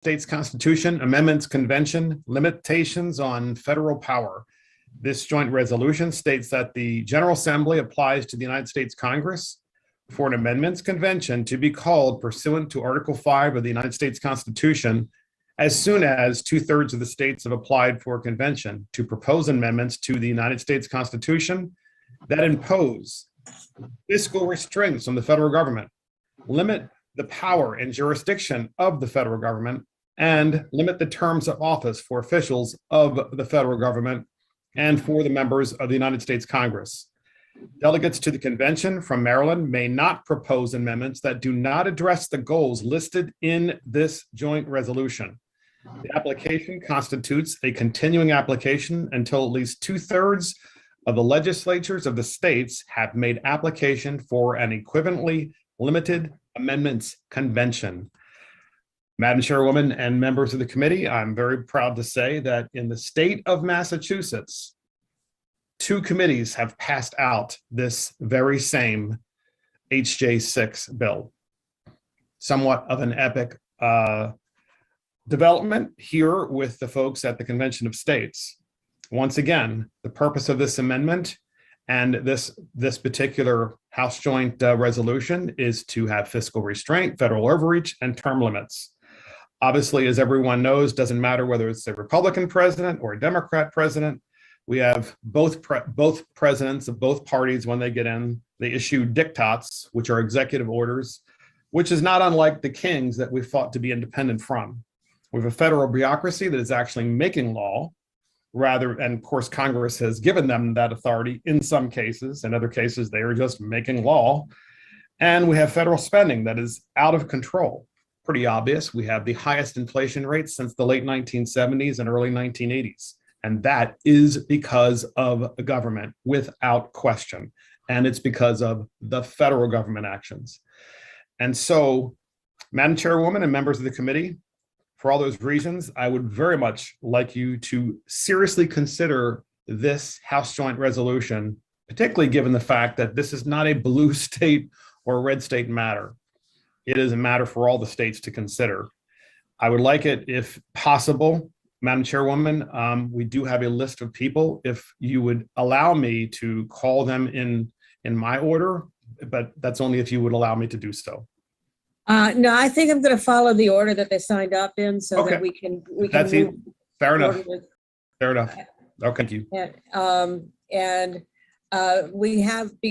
States Constitution Amendments Convention, Limitations on Federal Power. This joint resolution states that the General Assembly applies to the United States Congress for an amendments convention to be called pursuant to Article 5 of the United States Constitution as soon as 2/3 of the states have applied for a convention to propose amendments to the United States Constitution that impose fiscal restraints on the federal government, limit the power and jurisdiction of the federal government, and limit the terms of office for officials of the federal government and for the members of the United States Congress. Delegates to the convention from Maryland may not propose amendments that do not address the goals listed in this joint resolution. The application constitutes a continuing application until at least 2/3 of the legislatures of the states have made application for an equivalently limited amendments convention. Madam Chairwoman and members of the committee, I'm very proud to say that in the state of Massachusetts, 2 committees have passed out this very same HJ6 bill. Somewhat of an epic development here with the folks at the Convention of States. Once again, the purpose of this amendment and this particular House joint resolution is to have fiscal restraint, federal overreach, and term limits. Obviously, as everyone knows, doesn't matter whether it's a Republican president or a Democrat president. We have both presidents of both parties, when they get in, they issue diktats, which are executive orders, which is not unlike the kings that we fought to be independent from. We have a federal bureaucracy that is actually making law, and of course, Congress has given them that authority in some cases. In other cases, they are just making law. And we have federal spending that is out of control. Pretty obvious. We have the highest inflation rates since the late 1970s and early 1980s. And that is because of the government, without question. And it's because of the federal government actions. And so, Madam Chairwoman and members of the committee, for all those reasons, I would very much like you to seriously consider this House joint resolution, particularly given the fact that this is not a blue state or red state matter. It is a matter for all the states to consider. I would like it, if possible, Madam Chairwoman, we do have a list of people. If you would allow me to call them in my order, but that's only if you would allow me to do so. No, I think I'm going to follow the order that they signed up in, so that we can. That's it. Fair enough. Fair enough. Okay, thank you.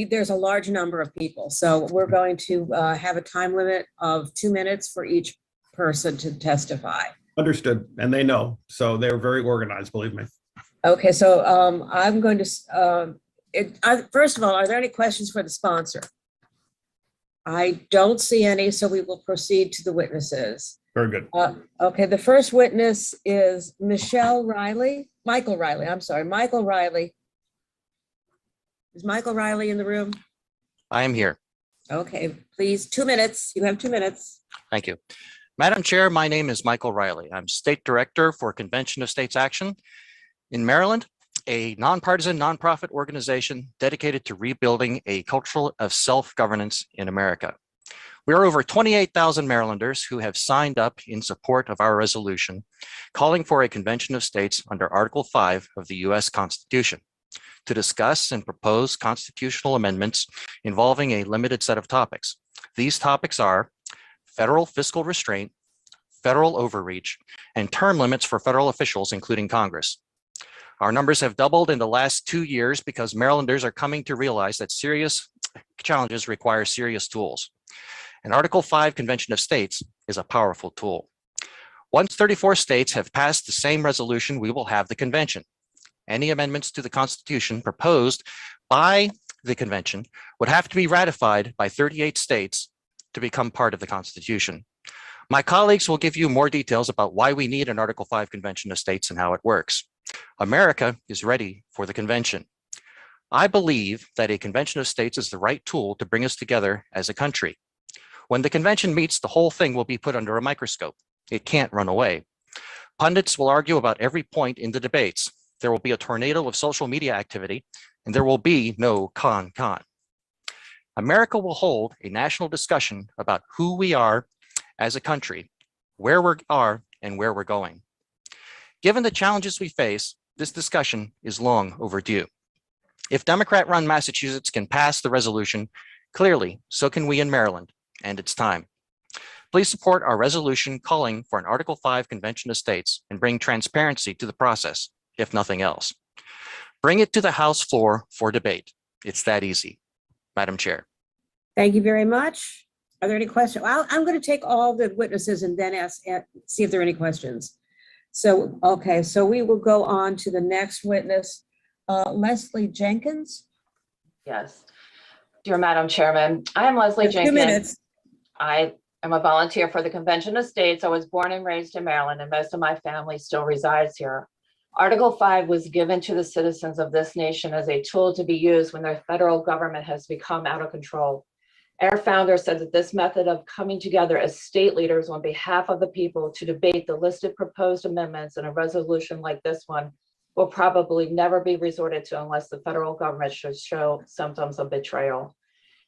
There's a large number of people, so we're going to have a time limit of 2 minutes for each person to testify. Understood, and they know, so they're very organized, believe me. Okay, so I'm going to, first of all, are there any questions for the sponsor? I don't see any, so we will proceed to the witnesses. Very good. Okay, the first witness is Michael Riley. I'm sorry, Michael Riley. Is Michael Riley in the room? I am here. Okay, please, 2 minutes. You have 2 minutes. Thank you. Madam Chair, my name is Michael Riley. I'm State Director for Convention of States Action in Maryland, a nonpartisan nonprofit organization dedicated to rebuilding a culture of self-governance in America. We are over 28,000 Marylanders who have signed up in support of our resolution, calling for a Convention of States under Article 5 of the U.S. Constitution to discuss and propose constitutional amendments involving a limited set of topics. These topics are federal fiscal restraint, federal overreach, and term limits for federal officials, including Congress. Our numbers have doubled in the last 2 years because Marylanders are coming to realize that serious challenges require serious tools. And Article 5 Convention of States is a powerful tool. Once 34 states have passed the same resolution, we will have the convention. Any amendments to the Constitution proposed by the convention would have to be ratified by 38 states to become part of the Constitution. My colleagues will give you more details about why we need an Article 5 Convention of States and how it works. America is ready for the convention. I believe that a Convention of States is the right tool to bring us together as a country. When the convention meets, the whole thing will be put under a microscope. It can't run away. Pundits will argue about every point in the debates. There will be a tornado of social media activity, and there will be no con. America will hold a national discussion about who we are as a country, where we are, and where we're going. Given the challenges we face, this discussion is long overdue. If Democrat-run Massachusetts can pass the resolution, clearly, so can we in Maryland, and it's time. Please support our resolution calling for an Article 5 Convention of States and bring transparency to the process, if nothing else. Bring it to the House floor for debate. It's that easy. Madam Chair. Thank you very much. Are there any questions? I'm going to take all the witnesses and then see if there are any questions. So, okay, so we will go on to the next witness, Leslie Jenkins. Yes. Dear Madam Chairman, I am Leslie Jenkins. 2 minutes. I am a volunteer for the Convention of States. I was born and raised in Maryland, and most of my family still resides here. Article 5 was given to the citizens of this nation as a tool to be used when their federal government has become out of control. Our founder said that this method of coming together as state leaders on behalf of the people to debate the listed proposed amendments in a resolution like this one will probably never be resorted to unless the federal government should show symptoms of betrayal.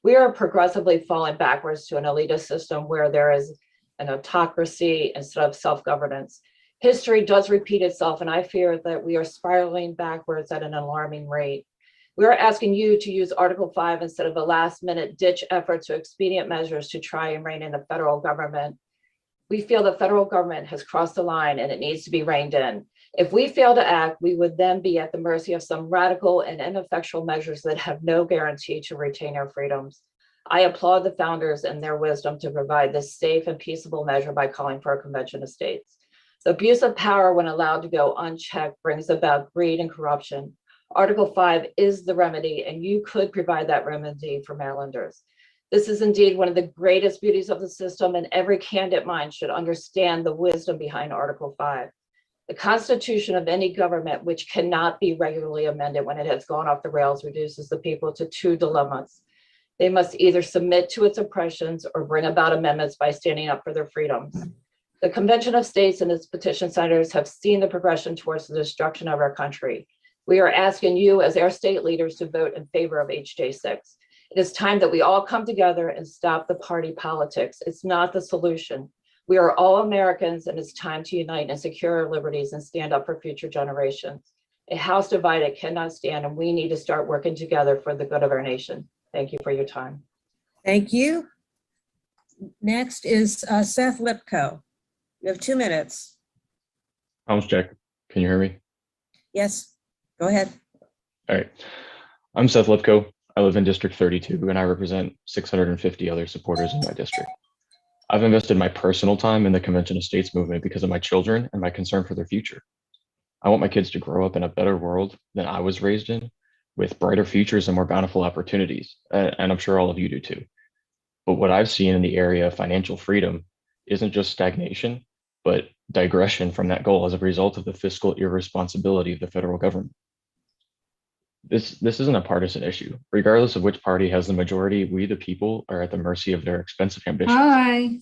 We are progressively falling backwards to an elitist system where there is an autocracy instead of self-governance. History does repeat itself, and I fear that we are spiraling backwards at an alarming rate. We are asking you to use Article 5 instead of a last-minute ditch effort to expedient measures to try and rein in the federal government. We feel the federal government has crossed the line and it needs to be reined in. If we fail to act, we would then be at the mercy of some radical and ineffectual measures that have no guarantee to retain our freedoms. I applaud the founders and their wisdom to provide this safe and peaceable measure by calling for a convention of states. The abuse of power when allowed to go unchecked brings about greed and corruption. Article 5 is the remedy, and you could provide that remedy for Marylanders. This is indeed one of the greatest beauties of the system, and every candid mind should understand the wisdom behind Article 5. The constitution of any government which cannot be regularly amended when it has gone off the rails reduces the people to two dilemmas. They must either submit to its oppressions or bring about amendments by standing up for their freedoms. The Convention of States and its petition signers have seen the progression towards the destruction of our country. We are asking you as our state leaders to vote in favor of HJ6. It is time that we all come together and stop the party politics. It's not the solution. We are all Americans, and it's time to unite and secure our liberties and stand up for future generations. A house divided cannot stand, and we need to start working together for the good of our nation. Thank you for your time. Thank you. Next is Seth Lipko. You have 2 minutes. Sounds check. Can you hear me? Yes, go ahead. All right. I'm Seth Lipko. I live in District 32, and I represent 650 other supporters in my district. I've invested my personal time in the Convention of States movement because of my children and my concern for their future. I want my kids to grow up in a better world than I was raised in, with brighter futures and more bountiful opportunities, and I'm sure all of you do too. But what I've seen in the area of financial freedom isn't just stagnation, but digression from that goal as a result of the fiscal irresponsibility of the federal government. This isn't a partisan issue. Regardless of which party has the majority, we the people are at the mercy of their expensive ambitions. Hi.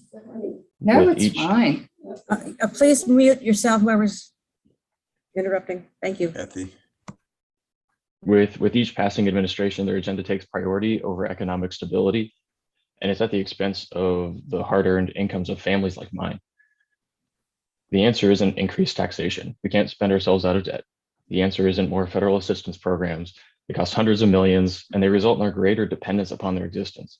No, With it's fine. Please mute yourself, whoever's interrupting. Thank you. Kathy. With each passing administration, their agenda takes priority over economic stability, and it's at the expense of the hard-earned incomes of families like mine. The answer isn't increased taxation. We can't spend ourselves out of debt. The answer isn't more federal assistance programs. They cost hundreds of millions, and they result in our greater dependence upon their existence.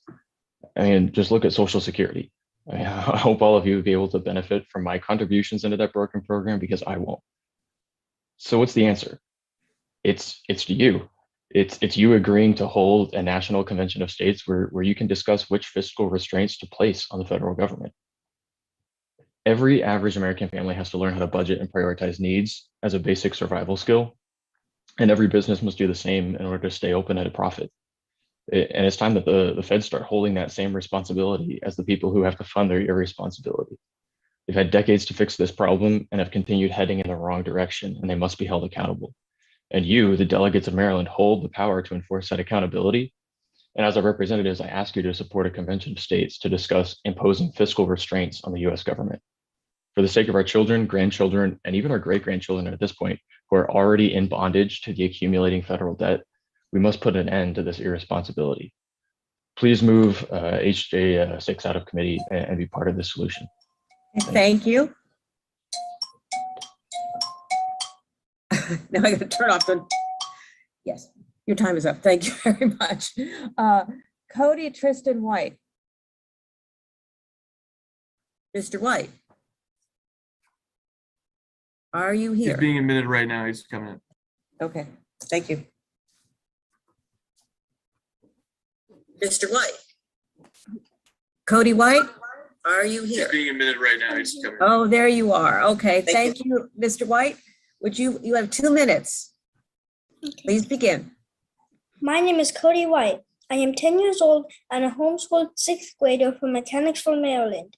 I mean, just look at Social Security. I hope all of you will be able to benefit from my contributions into that broken program, because I won't. So what's the answer? It's you. It's you agreeing to hold a national convention of states where you can discuss which fiscal restraints to place on the federal government. Every average American family has to learn how to budget and prioritize needs as a basic survival skill. And every business must do the same in order to stay open at a profit. And it's time that the feds start holding that same responsibility as the people who have to fund their irresponsibility. They've had decades to fix this problem and have continued heading in the wrong direction, and they must be held accountable. And you, the delegates of Maryland, hold the power to enforce that accountability. And as our representatives, I ask you to support a convention of states to discuss imposing fiscal restraints on the US government. For the sake of our children, grandchildren, and even our great-grandchildren at this point, who are already in bondage to the accumulating federal debt, we must put an end to this irresponsibility. Please move HJ6 out of committee and be part of this solution. Thank you. Now I gotta turn off the, yes, your time is up. Thank you very much. Cody Tristan White. Mr. White. Are you He's here? being admitted right now. He's coming in. Okay, thank you. Mr. White. Cody White, are you He's here? being admitted right now. He's coming in. Oh, there you are. Okay, thank you, Mr. White. Would you have 2 minutes? Okay. Please begin. My name is Cody White. I am 10 years old and a homeschooled 6th grader from Mechanicsville, Maryland.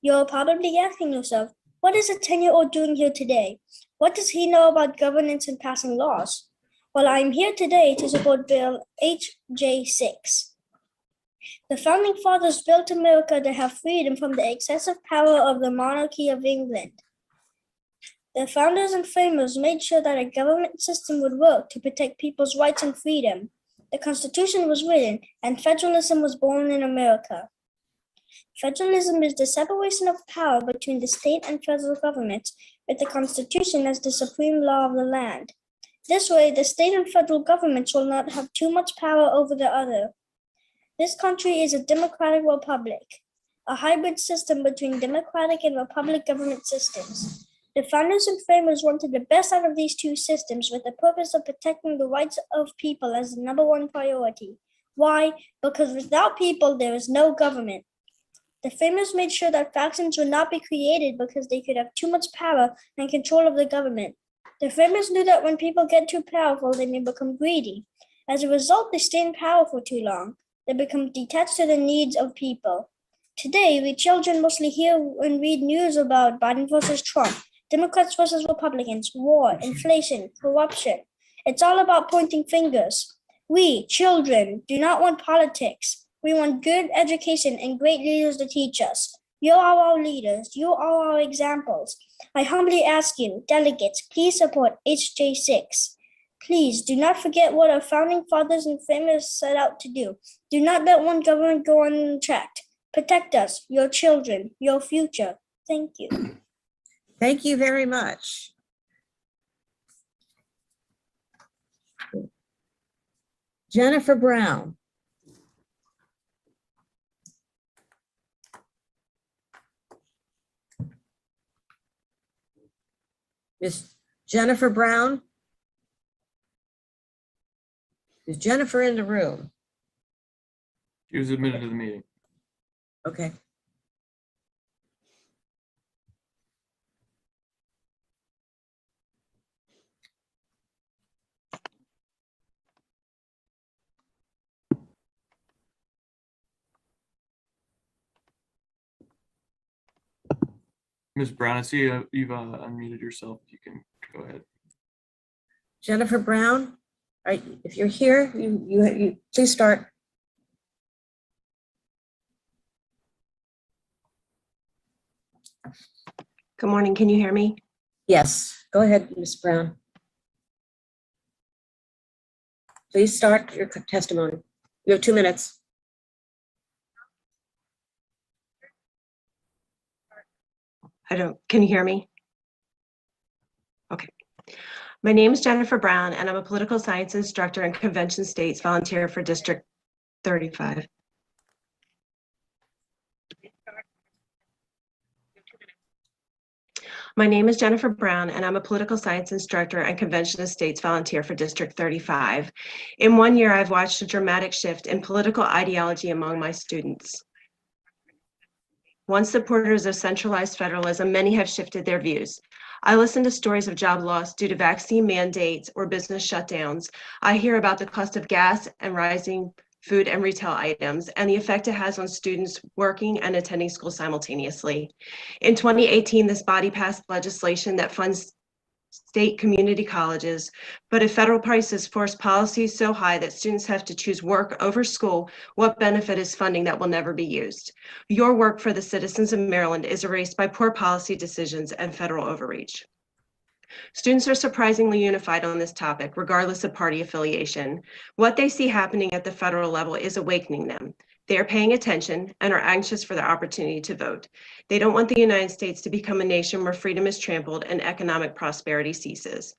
You're probably asking yourself, what is a 10-year-old doing here today? What does he know about governance and passing laws? Well, I'm here today to support Bill H.J. 6. The Founding Fathers built America to have freedom from the excessive power of the monarchy of England. The founders and framers made sure that a government system would work to protect people's rights and freedom. The Constitution was written, and federalism was born in America. Federalism is the separation of power between the state and federal governments, with the Constitution as the supreme law of the land. This way, the state and federal governments will not have too much power over the other. This country is a democratic republic, a hybrid system between democratic and republic government systems. The founders and framers wanted the best out of these two systems with the purpose of protecting the rights of people as the #1 priority. Why? Because without people, there is no government. The framers made sure that factions would not be created because they could have too much power and control of the government. The framers knew that when people get too powerful, they may become greedy. As a result, they stay in power for too long. They become detached to the needs of people. Today, we children mostly hear and read news about Biden versus Trump, Democrats versus Republicans, war, inflation, corruption. It's all about pointing fingers. We, children, do not want politics. We want good education and great leaders to teach us. You are our leaders. You are our examples. I humbly ask you, delegates, please support HJ 6. Please do not forget what our founding fathers and framers set out to do. Do not let one government go unchecked. Protect us, your children, your future. Thank you. Thank you very much. Jennifer Brown. Miss Jennifer Brown? Is Jennifer in the room? He was admitted to the meeting. Okay. Ms. Brown, I see you've unmuted yourself. You can go ahead. Jennifer Brown, if you're here, you please start. Good morning. Can you hear me? Yes, go ahead, Ms. Brown. Please start your testimony. You have 2 minutes. Can you hear me? Okay. My name is Jennifer Brown, and I'm a political science instructor and Convention States volunteer for District 35. My name is Jennifer Brown, and I'm a political science instructor and Convention of States volunteer for District 35. In 1 year, I've watched a dramatic shift in political ideology among my students. Once supporters of centralized federalism, many have shifted their views. I listen to stories of job loss due to vaccine mandates or business shutdowns. I hear about the cost of gas and rising food and retail items and the effect it has on students working and attending school simultaneously. In 2018, this body passed legislation that funds state community colleges, but if federal prices force policies so high that students have to choose work over school, what benefit is funding that will never be used? Your work for the citizens of Maryland is erased by poor policy decisions and federal overreach. Students are surprisingly unified on this topic, regardless of party affiliation. What they see happening at the federal level is awakening them. They are paying attention and are anxious for the opportunity to vote. They don't want the United States to become a nation where freedom is trampled and economic prosperity ceases.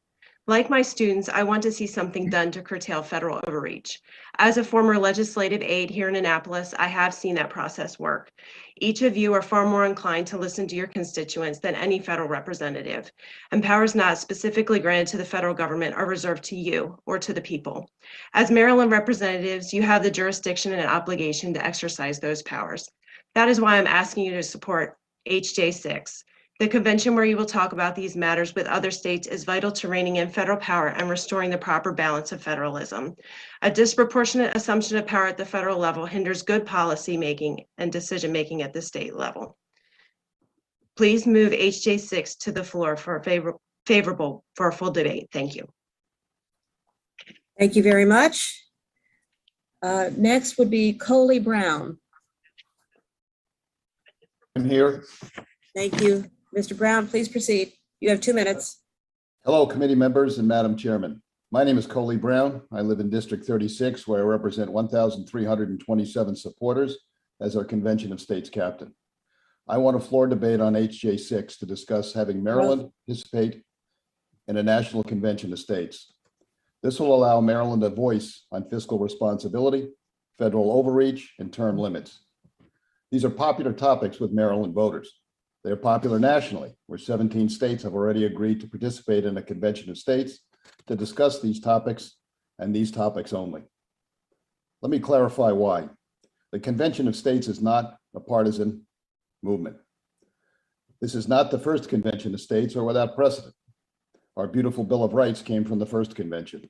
Like my students, I want to see something done to curtail federal overreach. As a former legislative aide here in Annapolis, I have seen that process work. Each of you are far more inclined to listen to your constituents than any federal representative, and powers not specifically granted to the federal government are reserved to you or to the people. As Maryland representatives, you have the jurisdiction and obligation to exercise those powers. That is why I'm asking you to support HJ 6. The convention where you will talk about these matters with other states is vital to reining in federal power and restoring the proper balance of federalism. A disproportionate assumption of power at the federal level hinders good policy making and decision making at the state level. Please move HJ 6 to the floor for favorable for a full debate. Thank you. Thank you very much. Next would be Cody Brown. I'm here. Thank you. Mr. Brown, please proceed. You have 2 minutes. Hello, committee members and Madam Chairman. My name is Cody Brown. I live in District 36, where I represent 1,327 supporters as our Convention of States captain. I want a floor debate on HJ 6 to discuss having Maryland participate in a national convention of states. This will allow Maryland a voice on fiscal responsibility, federal overreach, and term limits. These are popular topics with Maryland voters. They are popular nationally, where 17 states have already agreed to participate in a convention of states to discuss these topics and these topics only. Let me clarify why. The Convention of States is not a partisan movement. This is not the first convention of states or without precedent. Our beautiful Bill of Rights came from the first convention.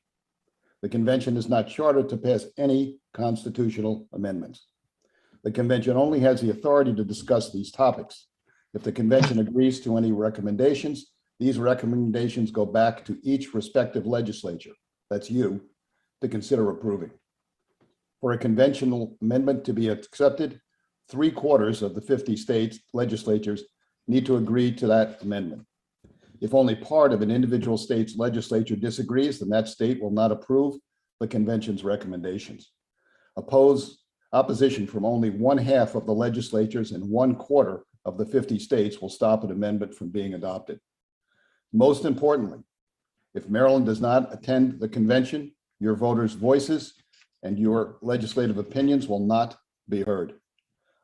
The convention is not chartered to pass any constitutional amendments. The convention only has the authority to discuss these topics. If the convention agrees to any recommendations, these recommendations go back to each respective legislature, that's you, to consider approving. For a conventional amendment to be accepted, 3/4 of the 50 state legislatures need to agree to that amendment. If only part of an individual state's legislature disagrees, then that state will not approve the convention's recommendations. Opposition from only 1/2 of the legislatures and 1/4 of the 50 states will stop an amendment from being adopted. Most importantly, if Maryland does not attend the convention, your voters' voices and your legislative opinions will not be heard.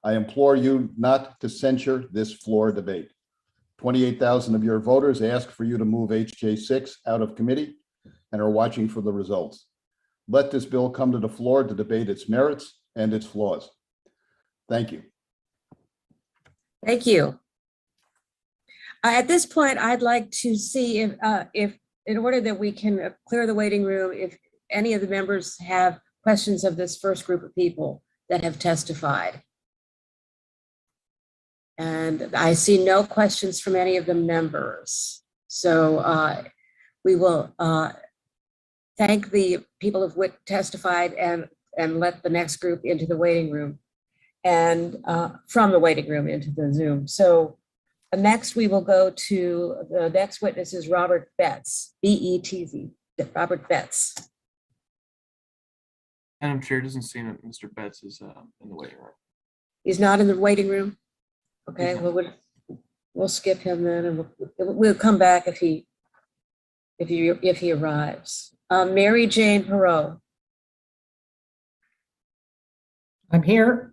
I implore you not to censure this floor debate. 28,000 of your voters asked for you to move HJ 6 out of committee and are watching for the results. Let this bill come to the floor to debate its merits and its flaws. Thank you. Thank you. At this point, I'd like to see if in order that we can clear the waiting room, if any of the members have questions of this first group of people that have testified. And I see no questions from any of the members. So we will thank the people who testified and let the next group into the waiting room and from the waiting room into the Zoom. So next we will go to the next witness is Robert Betts, B-E-T-Z, Robert Betts. Madam Chair, it doesn't seem that Mr. Betts is in the waiting room. He's not in the waiting room? Okay, He's well, we'll skip him then and we'll come back if he arrives. Mary Jane Perrault. I'm here.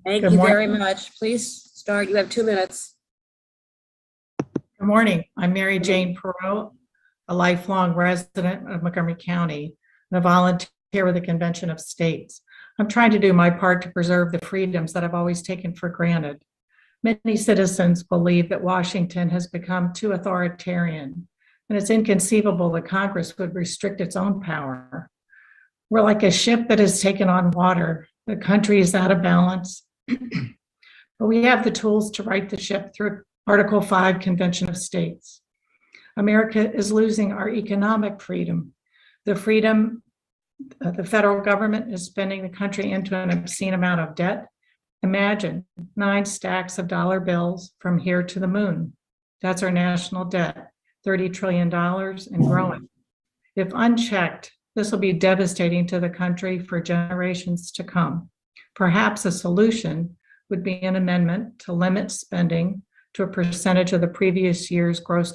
Thank you very much. Please start. You have 2 minutes. Good morning. I'm Mary Jane Perrault, a lifelong resident of Montgomery County and a volunteer with the Convention of States. I'm trying to do my part to preserve the freedoms that I've always taken for granted. Many citizens believe that Washington has become too authoritarian, and it's inconceivable that Congress would restrict its own power. We're like a ship that has taken on water. The country is out of balance, but we have the tools to right the ship through Article 5 Convention of States. America is losing our economic freedom. The freedom the federal government is spending the country into an obscene amount of debt. Imagine 9 stacks of dollar bills from here to the moon. That's our national debt, $30 trillion and growing. If unchecked, this will be devastating to the country for generations to come. Perhaps a solution would be an amendment to limit spending to a percentage of the previous year's gross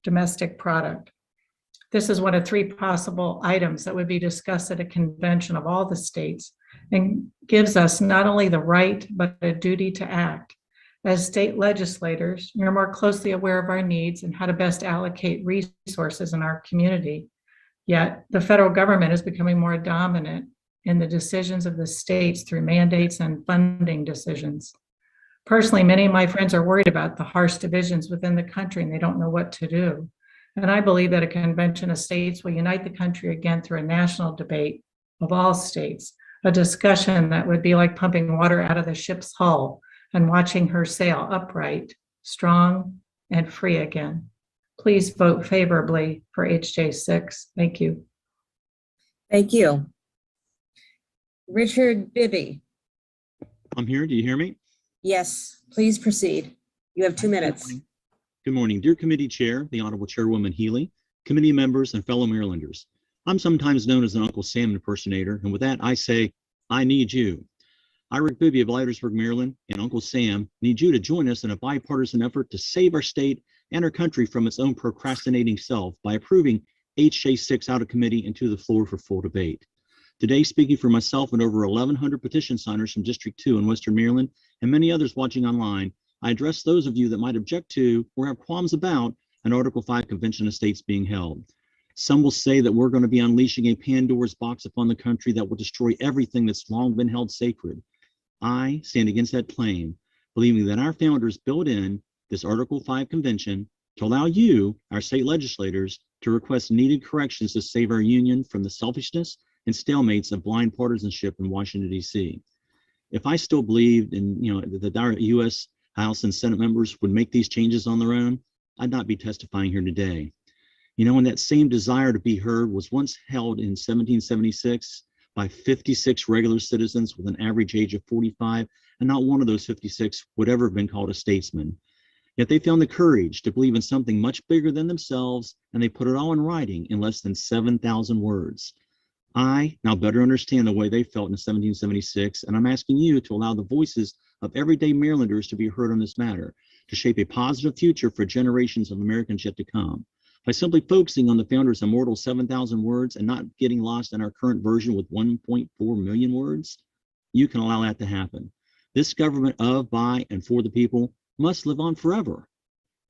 domestic product. This is one of 3 possible items that would be discussed at a convention of all the states and gives us not only the right, but a duty to act. As state legislators, you're more closely aware of our needs and how to best allocate resources in our community. Yet the federal government is becoming more dominant in the decisions of the states through mandates and funding decisions. Personally, many of my friends are worried about the harsh divisions within the country and they don't know what to do. And I believe that a convention of states will unite the country again through a national debate of all states, a discussion that would be like pumping water out of the ship's hull and watching her sail upright, strong, and free again. Please vote favorably for HJ6. Thank you. Thank you. Richard Bibi. I'm here. Do you hear me? Yes, please proceed. You have 2 minutes. Good morning, dear committee chair, the Honorable Chairwoman Healy, committee members, and fellow Marylanders. I'm sometimes known as an Uncle Sam impersonator, and with that, I say, I need you. I, Rick Bibi of Leitersburg, Maryland, and Uncle Sam need you to join us in a bipartisan effort to save our state and our country from its own procrastinating self by approving HJ6 out of committee and to the floor for full debate. Today, speaking for myself and over 1,100 petition signers from District 2 in Western Maryland and many others watching online, I address those of you that might object to or have qualms about an Article 5 Convention of States being held. Some will say that we're going to be unleashing a Pandora's box upon the country that will destroy everything that's long been held sacred. I stand against that claim, believing that our founders built in this Article 5 Convention to allow you, our state legislators, to request needed corrections to save our union from the selfishness and stalemates of blind partisanship in Washington, D.C. If I still believed in, that our U.S. House and Senate members would make these changes on their own, I'd not be testifying here today. And that same desire to be heard was once held in 1776 by 56 regular citizens with an average age of 45, and not one of those 56 would ever have been called a statesman. Yet they found the courage to believe in something much bigger than themselves, and they put it all in writing in less than 7,000 words. I now better understand the way they felt in 1776, and I'm asking you to allow the voices of everyday Marylanders to be heard on this matter, to shape a positive future for generations of Americans yet to come. By simply focusing on the founders' immortal 7,000 words and not getting lost in our current version with 1.4 million words, you can allow that to happen. This government of, by, and for the people must live on forever.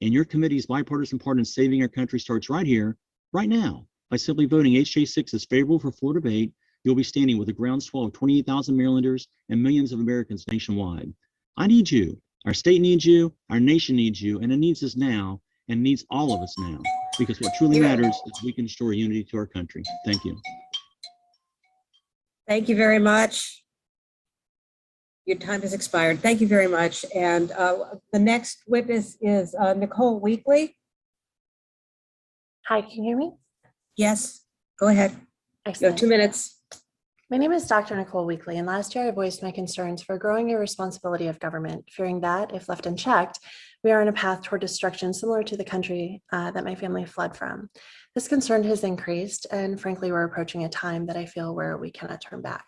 And your committee's bipartisan part in saving our country starts right here, right now. By simply voting HJ6 as favorable for floor debate, you'll be standing with a groundswell of 28,000 Marylanders and millions of Americans nationwide. I need you. Our state needs you. Our nation needs you. And it needs us now and needs all of us now. Because what truly matters is we can restore unity to our country. Thank you. Thank you very much. Your time has expired. Thank you very much. And the next witness is Nicole Weekly. Hi, can you hear me? Yes, go ahead. You have Excellent. 2 minutes. My name is Dr. Nicole Weekly, and last year I voiced my concerns for growing irresponsibility of government, fearing that, if left unchecked, we are on a path toward destruction similar to the country that my family fled from. This concern has increased, and frankly, we're approaching a time that I feel where we cannot turn back.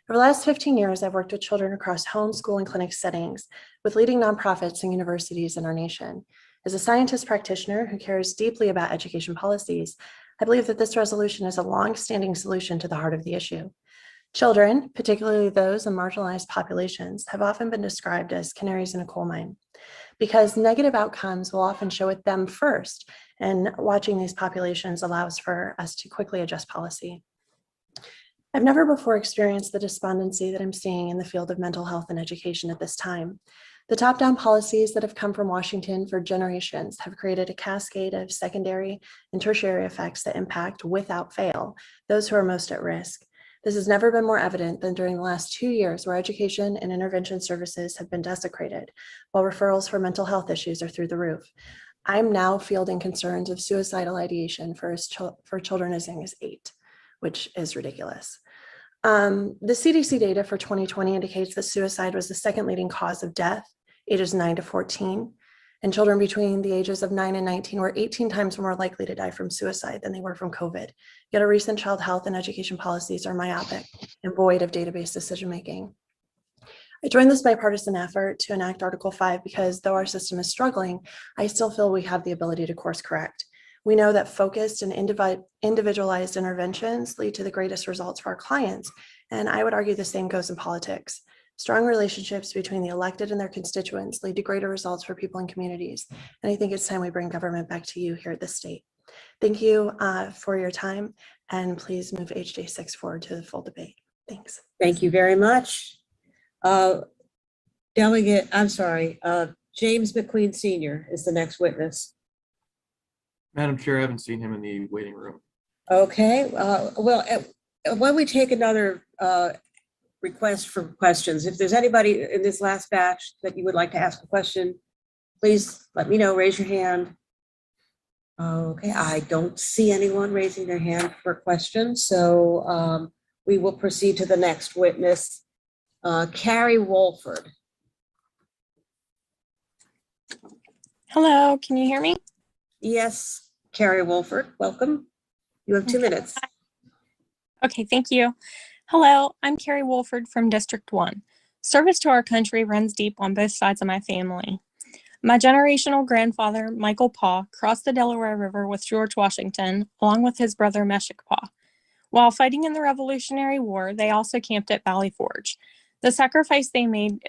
Over the last 15 years, I've worked with children across home, school, and clinic settings with leading nonprofits and universities in our nation. As a scientist practitioner who cares deeply about education policies, I believe that this resolution is a long-standing solution to the heart of the issue. Children, particularly those in marginalized populations, have often been described as canaries in a coal mine because negative outcomes will often show it them first, and watching these populations allows for us to quickly adjust policy. I've never before experienced the despondency that I'm seeing in the field of mental health and education at this time. The top-down policies that have come from Washington for generations have created a cascade of secondary and tertiary effects that impact, without fail, those who are most at risk. This has never been more evident than during the last 2 years, where education and intervention services have been desecrated, while referrals for mental health issues are through the roof. I'm now fielding concerns of suicidal ideation for children as young as 8, which is ridiculous. The CDC data for 2020 indicates that suicide was the second leading cause of death, ages 9 to 14, and children between the ages of 9 and 19 were 18 times more likely to die from suicide than they were from COVID. Yet our recent child health and education policies are myopic and void of database decision-making. I joined this bipartisan effort to enact Article 5 because though our system is struggling, I still feel we have the ability to course correct. We know that focused and individualized interventions lead to the greatest results for our clients. And I would argue the same goes in politics. Strong relationships between the elected and their constituents lead to greater results for people and communities. And I think it's time we bring government back to you here at the state. Thank you for your time, and please move HJ6 forward to the full debate. Thanks. Thank you very much. James McQueen Sr. is the next witness. Madam Chair, I haven't seen him in the waiting room. Okay, when we take another request for questions, if there's anybody in this last batch that you would like to ask a question, please let me know, raise your hand. Okay, I don't see anyone raising their hand for questions, so we will proceed to the next witness, Carrie Wolford. Hello, can you hear me? Yes, Carrie Wolford, welcome. You have 2 minutes. Okay, thank you. Hello, I'm Carrie Wolford from District 1. Service to our country runs deep on both sides of my family. My generational grandfather, Michael Paw, crossed the Delaware River with George Washington, along with his brother Meshach Paw. While fighting in the Revolutionary War, they also camped at Valley Forge. The sacrifice they made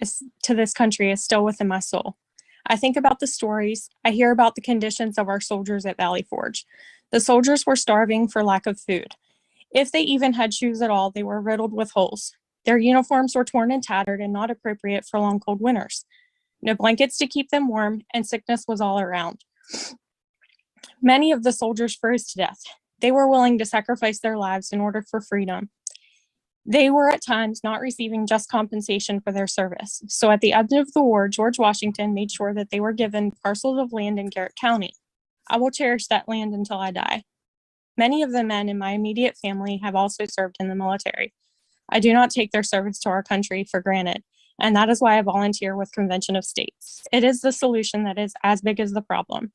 to this country is still within my soul. I think about the stories. I hear about the conditions of our soldiers at Valley Forge. The soldiers were starving for lack of food. If they even had shoes at all, they were riddled with holes. Their uniforms were torn and tattered and not appropriate for long, cold winters. No blankets to keep them warm, and sickness was all around. Many of the soldiers froze to death. They were willing to sacrifice their lives in order for freedom. They were at times not receiving just compensation for their service. So at the end of the war, George Washington made sure that they were given parcels of land in Garrett County. I will cherish that land until I die. Many of the men in my immediate family have also served in the military. I do not take their service to our country for granted, and that is why I volunteer with Convention of States. It is the solution that is as big as the problem.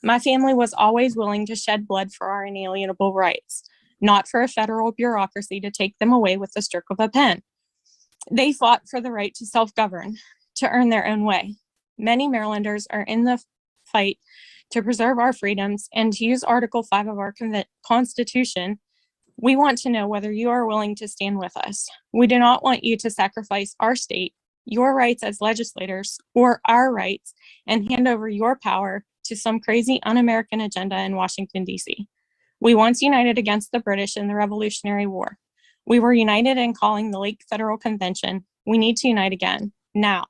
My family was always willing to shed blood for our inalienable rights, not for a federal bureaucracy to take them away with the stroke of a pen. They fought for the right to self-govern, to earn their own way. Many Marylanders are in the fight to preserve our freedoms and to use Article 5 of our Constitution. We want to know whether you are willing to stand with us. We do not want you to sacrifice our state, your rights as legislators, or our rights, and hand over your power to some crazy un-American agenda in Washington, D.C. We once united against the British in the Revolutionary War. We were united in calling the Lake Federal Convention. We need to unite again, now,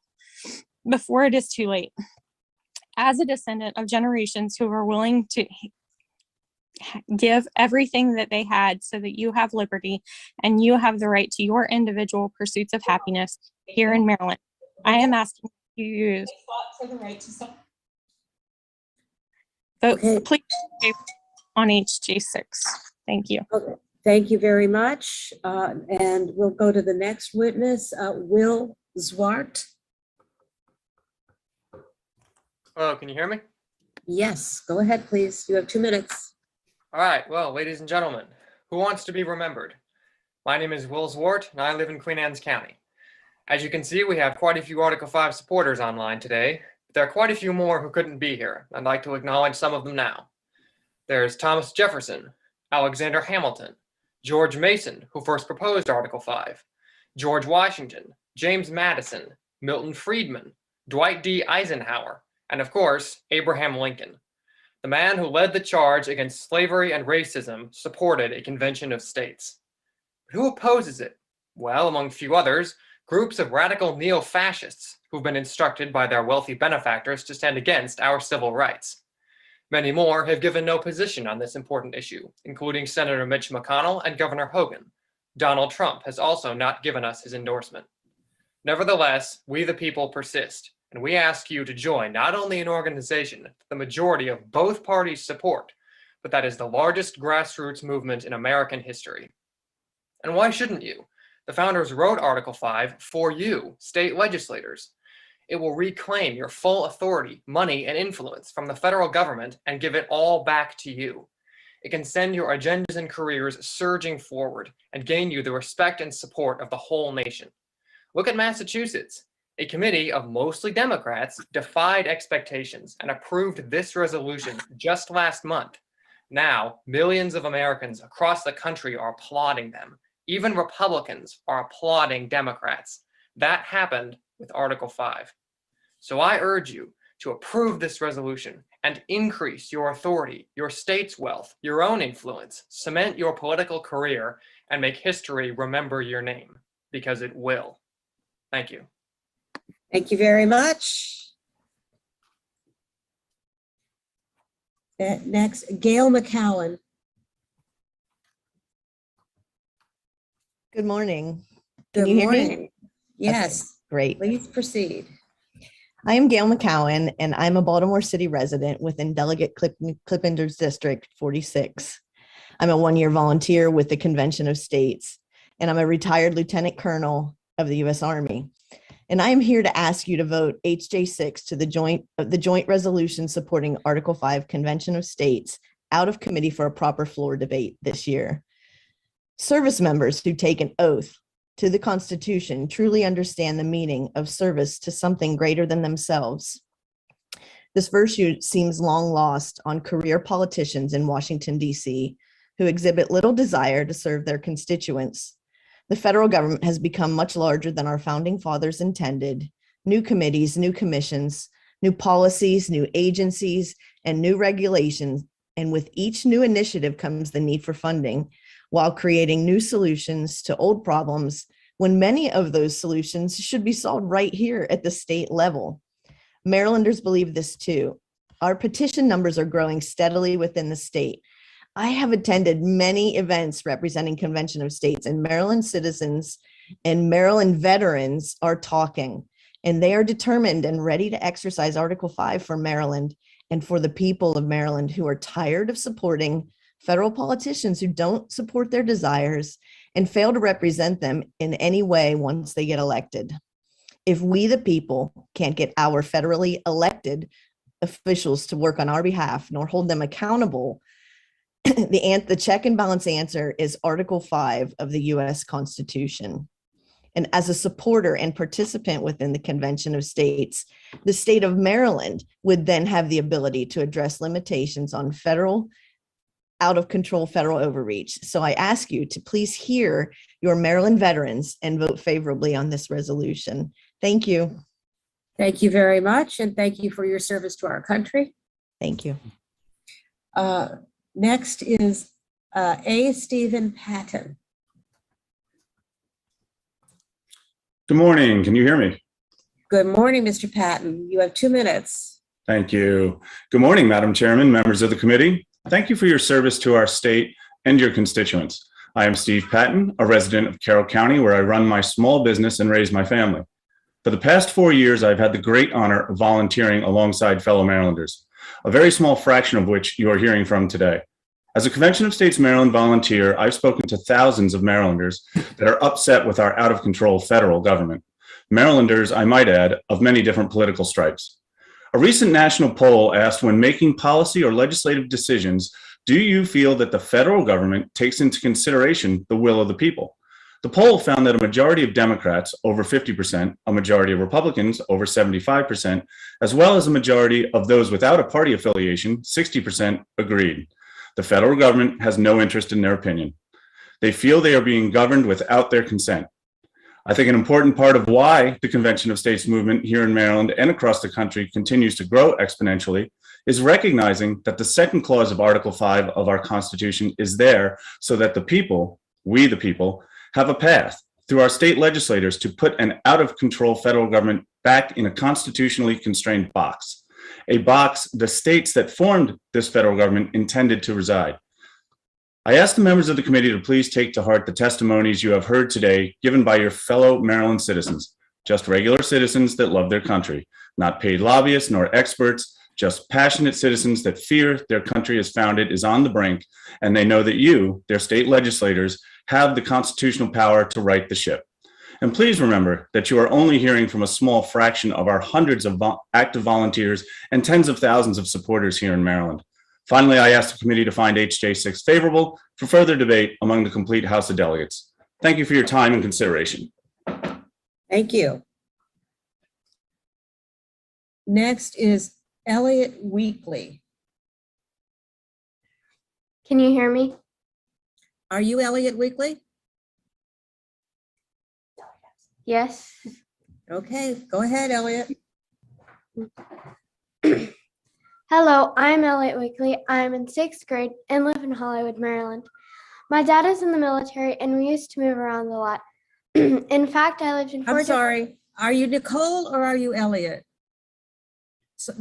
before it is too late. As a descendant of generations who were willing to give everything that they had so that you have liberty and you have the right to your individual pursuits of happiness here in Maryland, I am asking you to use for the right to vote. Please on HG6. Thank you. Okay. Thank you very much. And we'll go to the next witness, Will Zwart. Hello, can you hear me? Yes, go ahead, please. You have 2 minutes. All right, well, ladies and gentlemen, who wants to be remembered? My name is Will Wart, and I live in Queen Anne's County. As you can see, we have quite a few Article 5 supporters online today, but there are quite a few more who couldn't be here. I'd like to acknowledge some of them now. There's Thomas Jefferson, Alexander Hamilton, George Mason, who first proposed Article 5, George Washington, James Madison, Milton Friedman, Dwight D. Eisenhower, and of course, Abraham Lincoln. The man who led the charge against slavery and racism supported a convention of states. But who opposes it? Well, among few others, groups of radical neo-fascists who've been instructed by their wealthy benefactors to stand against our civil rights. Many more have given no position on this important issue, including Senator Mitch McConnell and Governor Hogan. Donald Trump has also not given us his endorsement. Nevertheless, we the people persist, and we ask you to join not only an organization that the majority of both parties support, but that is the largest grassroots movement in American history. And why shouldn't you? The founders wrote Article 5 for you, state legislators. It will reclaim your full authority, money, and influence from the federal government and give it all back to you. It can send your agendas and careers surging forward and gain you the respect and support of the whole nation. Look at Massachusetts. A committee of mostly Democrats defied expectations and approved this resolution just last month. Now, millions of Americans across the country are applauding them. Even Republicans are applauding Democrats. That happened with Article 5. So I urge you to approve this resolution and increase your authority, your state's wealth, your own influence, cement your political career, and make history remember your name, because it will. Thank you. Thank you very much. Next, Gail McConnell. Good morning. Good Can you hear me? morning. Yes. Okay, great. Please proceed. I am Gail McCowan, and I'm a Baltimore City resident within Delegate Clippender's District 46. I'm a one-year volunteer with the Convention of States, and I'm a retired lieutenant colonel of the U.S. Army. And I am here to ask you to vote HJ6 to the joint resolution supporting Article 5 Convention of States out of committee for a proper floor debate this year. Service members who take an oath to the Constitution truly understand the meaning of service to something greater than themselves. This virtue seems long lost on career politicians in Washington, D.C., who exhibit little desire to serve their constituents. The federal government has become much larger than our founding fathers intended. New committees, new commissions, new policies, new agencies, and new regulations. And with each new initiative comes the need for funding, while creating new solutions to old problems, when many of those solutions should be solved right here at the state level. Marylanders believe this too. Our petition numbers are growing steadily within the state. I have attended many events representing Convention of States, and Maryland citizens and Maryland veterans are talking, and they are determined and ready to exercise Article 5 for Maryland and for the people of Maryland who are tired of supporting federal politicians who don't support their desires and fail to represent them in any way once they get elected. If we, the people, can't get our federally elected officials to work on our behalf nor hold them accountable, the check and balance answer is Article 5 of the U.S. Constitution. And as a supporter and participant within the Convention of States, the state of Maryland would then have the ability to address limitations on out of control federal overreach. So I ask you to please hear your Maryland veterans and vote favorably on this resolution. Thank you. Thank you very much. And thank you for your service to our country. Thank you. Next is A. Stephen Patton. Good morning. Can you hear me? Good morning, Mr. Patton. You have 2 minutes. Thank you. Good morning, Madam Chairman, members of the committee. Thank you for your service to our state and your constituents. I am Steve Patton, a resident of Carroll County, where I run my small business and raise my family. For the past 4 years, I've had the great honor of volunteering alongside fellow Marylanders, a very small fraction of which you are hearing from today. As a Convention of States Maryland volunteer, I've spoken to thousands of Marylanders that are upset with our out-of-control federal government. Marylanders, I might add, of many different political stripes. A recent national poll asked, when making policy or legislative decisions, do you feel that the federal government takes into consideration the will of the people? The poll found that a majority of Democrats, over 50%, a majority of Republicans, over 75%, as well as a majority of those without a party affiliation, 60%, agreed. The federal government has no interest in their opinion. They feel they are being governed without their consent. I think an important part of why the Convention of States movement here in Maryland and across the country continues to grow exponentially is recognizing that the second clause of Article 5 of our Constitution is there so that the people, we the people, have a path through our state legislators to put an out-of-control federal government back in a constitutionally constrained box, a box the states that formed this federal government intended to reside. I ask the members of the committee to please take to heart the testimonies you have heard today given by your fellow Maryland citizens, just regular citizens that love their country, not paid lobbyists nor experts, just passionate citizens that fear their country as founded is on the brink, and they know that you, their state legislators, have the constitutional power to right the ship. And please remember that you are only hearing from a small fraction of our hundreds of active volunteers and tens of thousands of supporters here in Maryland. Finally, I ask the committee to find HJ6 favorable for further debate among the complete House of Delegates. Thank you for your time and consideration. Thank you. Next is Elliot Weekley. Can you hear me? Are you Elliot Weekley? Yes. Okay, go ahead, Elliot. Hello, I'm Elliot Weekley. I'm in 6th grade and live in Hollywood, Maryland. My dad is in the military and we used to move around a lot. In fact, I lived in I'm sorry. Are you Nicole or are you Elliot? So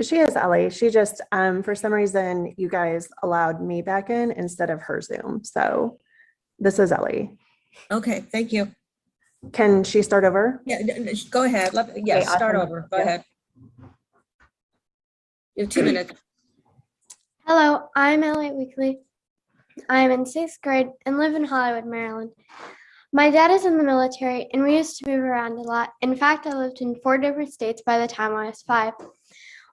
She is Ellie. She just, for some reason, you guys allowed me back in instead of her Zoom. So this is Ellie. Okay, thank you. Can she start over? Yeah, go ahead. Yes, Okay, start awesome. over. Go Yeah. ahead. You have 2 minutes. Hello, I'm Elliot Weekley. I am in 6th grade and live in Hollywood, Maryland. My dad is in the military and we used to move around a lot. In fact, I lived in 4 different states by the time I was 5.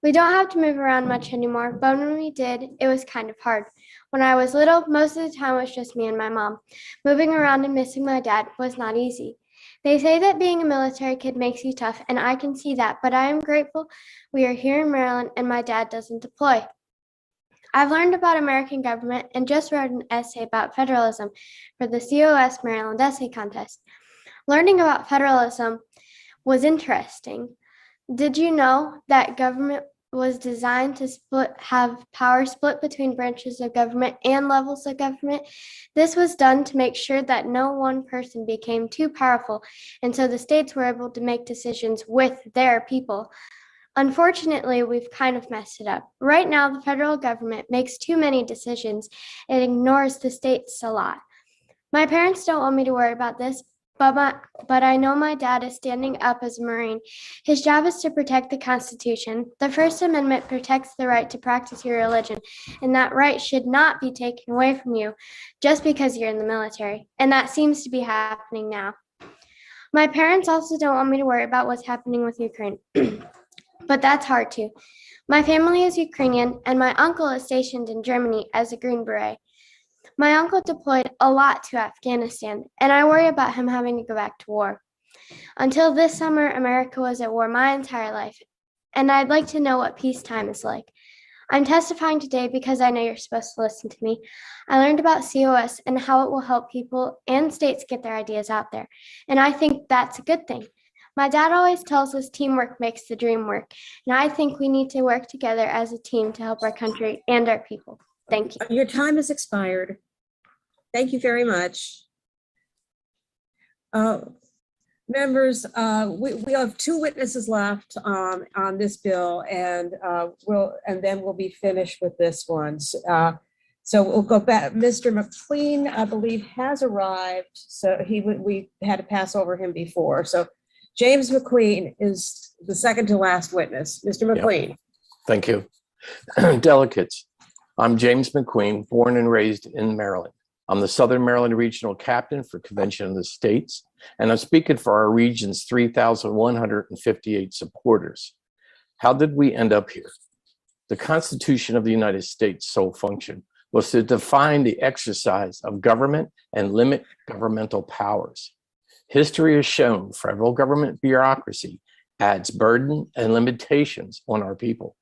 We don't have to move around much anymore, but when we did, it was kind of hard. When I was little, most of the time it was just me and my mom. Moving around and missing my dad was not easy. They say that being a military kid makes you tough, and I can see that, but I am grateful we are here in Maryland and my dad doesn't deploy. I've learned about American government and just wrote an essay about federalism for the COS Maryland Essay Contest. Learning about federalism was interesting. Did you know that government was designed to have power split between branches of government and levels of government? This was done to make sure that no one person became too powerful, and so the states were able to make decisions with their people. Unfortunately, we've kind of messed it up. Right now, the federal government makes too many decisions and ignores the states a lot. My parents don't want me to worry about this, but I know my dad is standing up as a Marine. His job is to protect the Constitution. The First Amendment protects the right to practice your religion, and that right should not be taken away from you just because you're in the military. And that seems to be happening now. My parents also don't want me to worry about what's happening with Ukraine. But that's hard too. My family is Ukrainian, and my uncle is stationed in Germany as a Green Beret. My uncle deployed a lot to Afghanistan, and I worry about him having to go back to war. Until this summer, America was at war my entire life, and I'd like to know what peacetime is like. I'm testifying today because I know you're supposed to listen to me. I learned about COS and how it will help people and states get their ideas out there, and I think that's a good thing. My dad always tells us teamwork makes the dream work, and I think we need to work together as a team to help our country and our people. Thank you. Your time has expired. Thank you very much. Members, we have 2 witnesses left on this bill, and then we'll be finished with this one. So we'll go back. Mr. Mcqueen, I believe, has arrived. So we had to pass over him before. So James Mcqueen is the second to last witness. Mr. Mcqueen. Yep. Thank you. Delegates, I'm James Mcqueen, born and raised in Maryland. I'm the Southern Maryland Regional Captain for Convention of the States, and I'm speaking for our region's 3,158 supporters. How did we end up here? The Constitution of the United States' sole function was to define the exercise of government and limit governmental powers. History has shown federal government bureaucracy adds burden and limitations on our people.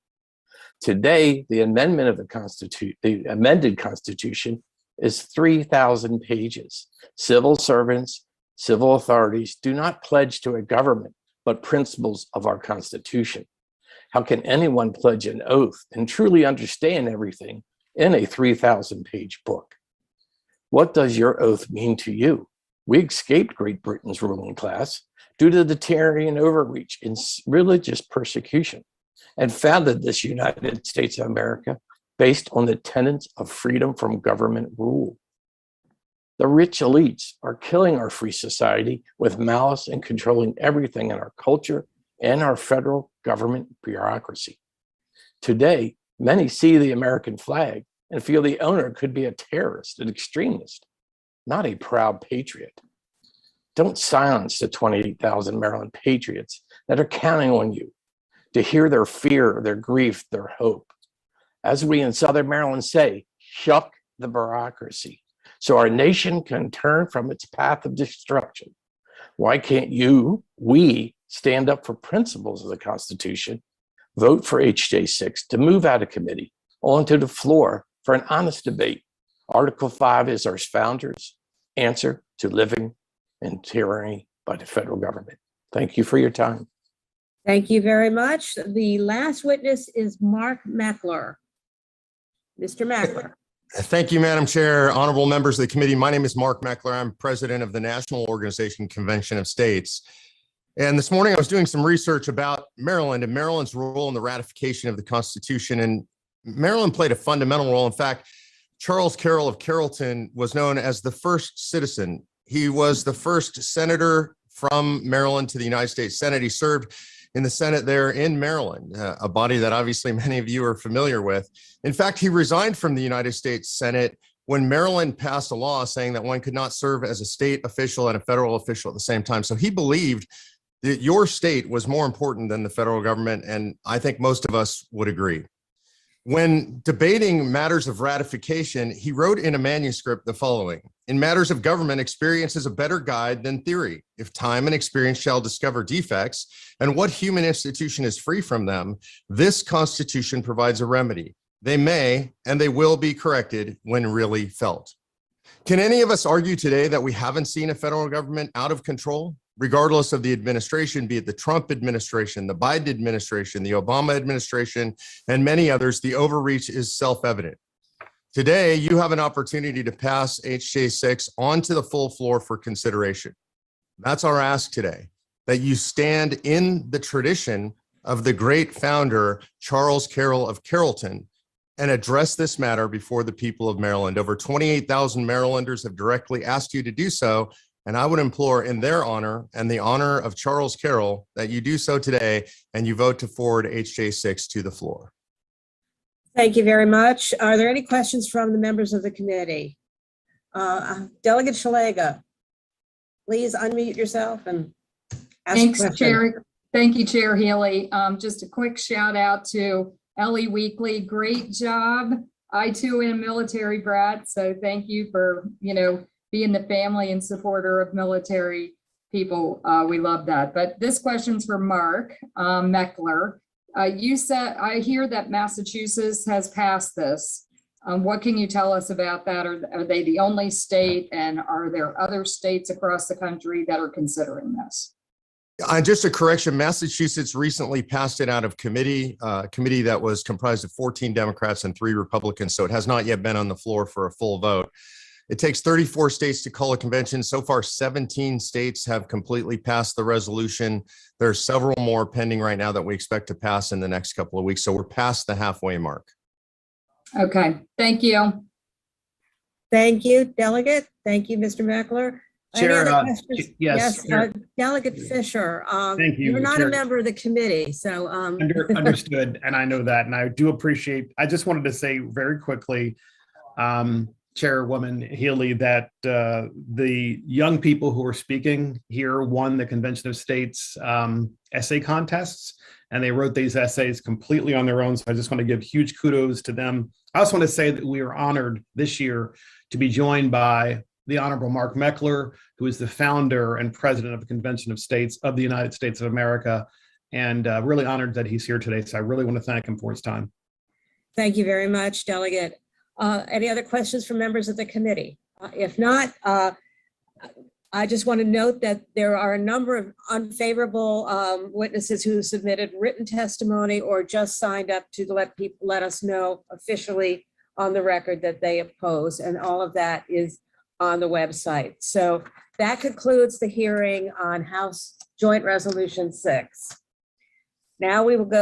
Today, the amendment of the amended Constitution is 3,000 pages. Civil servants, civil authorities do not pledge to a government, but principles of our Constitution. How can anyone pledge an oath and truly understand everything in a 3,000-page book? What does your oath mean to you? We escaped Great Britain's ruling class due to the tyranny and overreach in religious persecution, and founded this United States of America based on the tenets of freedom from government rule. The rich elites are killing our free society with malice and controlling everything in our culture and our federal government bureaucracy. Today, many see the American flag and feel the owner could be a terrorist, an extremist, not a proud patriot. Don't silence the 28,000 Maryland patriots that are counting on you to hear their fear, their grief, their hope. As we in Southern Maryland say, shuck the bureaucracy so our nation can turn from its path of destruction. Why can't we stand up for principles of the Constitution, vote for HJ6 to move out of committee onto the floor for an honest debate. Article 5 is our founders' answer to living in tyranny by the federal government. Thank you for your time. Thank you very much. The last witness is Mark Meckler. Mr. Meckler. Thank you, Madam Chair, honorable members of the committee. My name is Mark Meckler. I'm president of the National Organization Convention of States. And this morning I was doing some research about Maryland and Maryland's role in the ratification of the Constitution. And Maryland played a fundamental role. In fact, Charles Carroll of Carrollton was known as the first citizen. He was the first senator from Maryland to the United States Senate. He served in the Senate there in Maryland, a body that obviously many of you are familiar with. In fact, he resigned from the United States Senate when Maryland passed a law saying that one could not serve as a state official and a federal official at the same time. So he believed that your state was more important than the federal government, and I think most of us would agree. When debating matters of ratification, he wrote in a manuscript the following: "In matters of government, experience is a better guide than theory. If time and experience shall discover defects, and what human institution is free from them, this Constitution provides a remedy. They may and they will be corrected when really felt." Can any of us argue today that we haven't seen a federal government out of control? Regardless of the administration, be it the Trump administration, the Biden administration, the Obama administration, and many others, the overreach is self-evident. Today, you have an opportunity to pass HJ6 onto the full floor for consideration. That's our ask today, that you stand in the tradition of the great founder, Charles Carroll of Carrollton, and address this matter before the people of Maryland. Over 28,000 Marylanders have directly asked you to do so, and I would implore in their honor and the honor of Charles Carroll that you do so today and you vote to forward HJ6 to the floor. Thank you very much. Are there any questions from the members of the committee? Delegate Shalega, please unmute yourself and ask a Thanks, question. Chair. Thank you, Chair Healy. Just a quick shout out to Elliot Weekley. Great job. I too am a military brat, so thank you for, being the family and supporter of military people. We love that. But this question's for Mark Meckler. You said, I hear that Massachusetts has passed this. What can you tell us about that? Are they the only state, and are there other states across the country that are considering this? Just a correction, Massachusetts recently passed it out of committee, committee that was comprised of 14 Democrats and 3 Republicans, so it has not yet been on the floor for a full vote. It takes 34 states to call a convention. So far, 17 states have completely passed the resolution. There are several more pending right now that we expect to pass in the next couple of weeks. So we're past the halfway mark. Okay, thank you. Thank you, Delegate. Thank you, Mr. Meckler. Chair, yes, Delegate Fisher. Thank you, You're not Chair. a member of the committee, so. Understood, and I know that, and I do appreciate, I just wanted to say very quickly, Chairwoman Healy, that the young people who are speaking here won the Convention of States essay contests, and they wrote these essays completely on their own. So I just want to give huge kudos to them. I also want to say that we are honored this year to be joined by the Honorable Mark Meckler, who is the founder and president of the Convention of States of the United States of America, and really honored that he's here today. So I really want to thank him for his time. Thank you very much, Delegate. Any other questions from members of the committee? If not, I just want to note that there are a number of unfavorable witnesses who submitted written testimony or just signed up to let us know officially on the record that they oppose, and all of that is on the website. So that concludes the hearing on House Joint Resolution 6. Now we will go